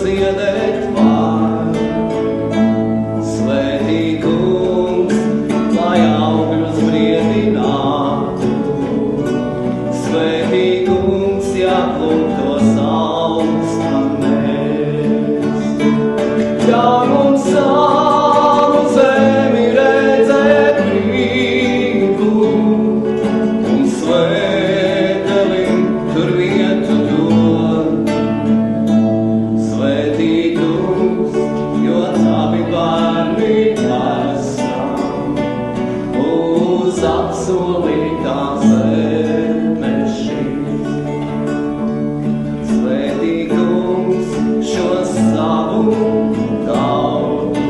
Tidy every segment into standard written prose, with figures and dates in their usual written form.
ziedēt var. Svētī kungs, lai augļus briedinātu. Svētī kungs, ja plūktos augstam mēs. Ļauj mums savu zemi redzēt brīvu, un svētelim tur vietu dod. Svētī kungs, jo tavi bērni esam, uz apsolītā zeme šīs. Svētī kungs, šo savu tautu.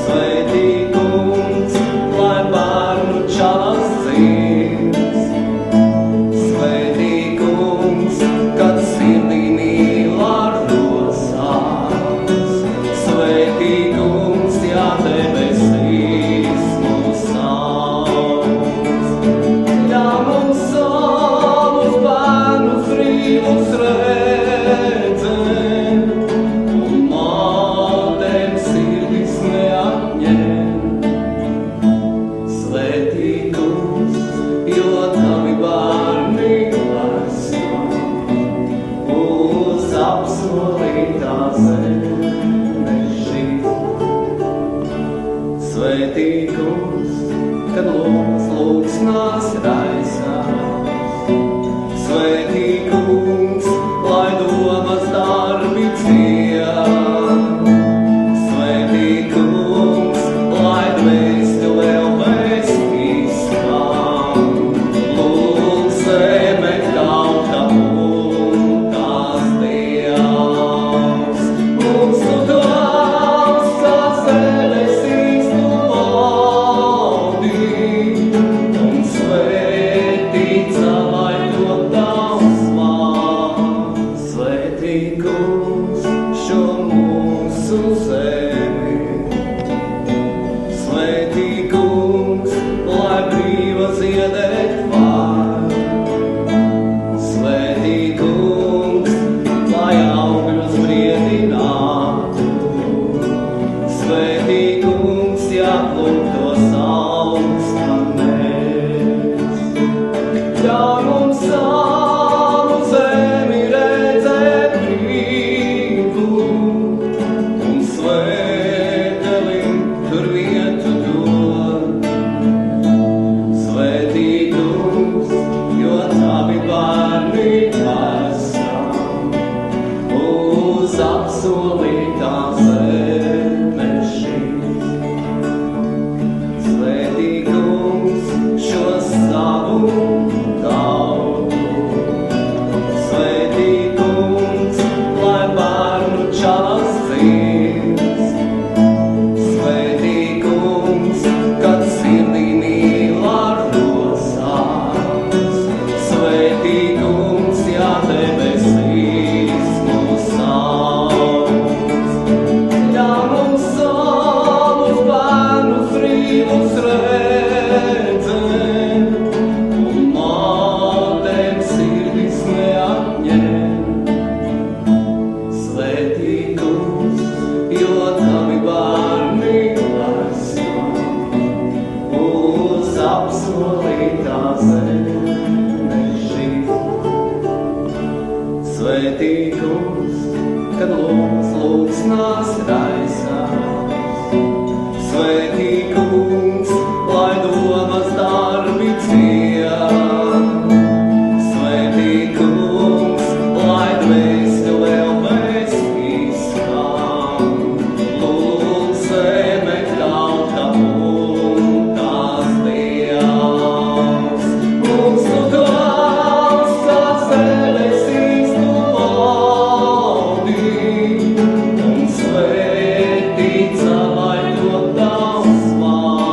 Svētī kungs, lai bērnu čalas dzīves. Svētī kungs, kad sirdī mīl ar rosās. Svētī kungs, ja debesīs mūs sauc. Ļauj mums savus bērnus brīvus redzēt, un mātēm sirdis neatņem. Svētī kungs, jo tavi bērni esam, uz apsolītā zeme šīs. Svētī kungs, kad lūgsnās raisās. Svētī kungs, lai domas darbi ciet. Svētī kungs, lai dvēstule izskan. Lūk, zeme tauta un tās Dievs. Mums tu tavs, kas debesīs tu valdi, un svētīts lai top tavs vārds. Svētī kungs, šo mūsu zemi. Svētī kungs, lai brīva ziedēt var. Svētī kungs, lai augļus briedinātu. Svētī kungs, ja plūktos augstam mēs. Ļauj mums savu zemi redzēt brīvu, un svētelim tur vietu dod. Svētī kungs, jo tavi bērni esam, uz apsolītā zeme šīs. Svētī kungs, šo savu tautu. Svētī kungs, lai bērnu čalas dzīves. Svētī kungs, kad sirdī mīl ar rosās. Svētī kungs, ja debesīs mūs sauc. Ļauj mums savus bērnus brīvus redzēt, un mātēm sirdis neatņem. Svētī kungs, jo tavi bērni esam, uz apsolītā zeme šīs. Svētī kungs, kad lūgsnās raisās. Svētī kungs, lai domas darbi ciet. Svētī kungs, lai dvēstule izskan. Lūk, zeme tauta un tās Dievs. Mums tu tavs, kas debesīs tu valdi, un svētīts lai top tavs vārds.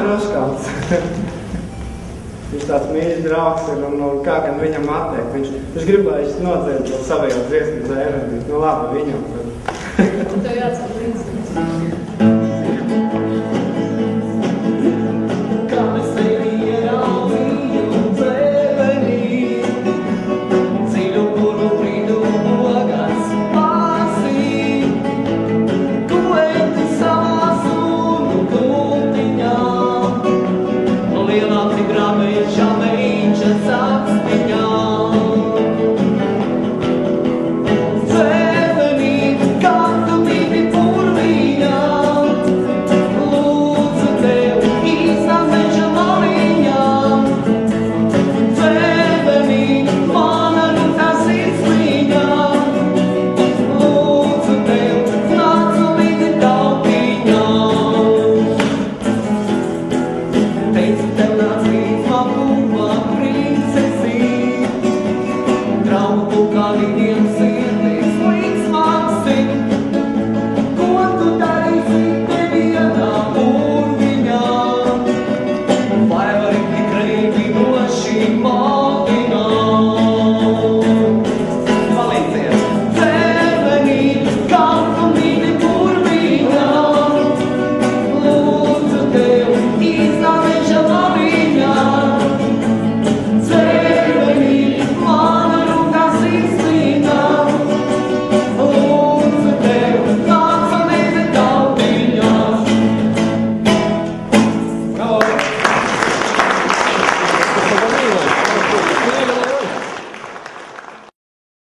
Roškalns. Viņš tāds mīļš draugs ir, un kā gan viņam atteikt. Viņš gribēja nodzēt to savējot dziesmu dzēru. Nu labi, viņam. Un tev jāatcer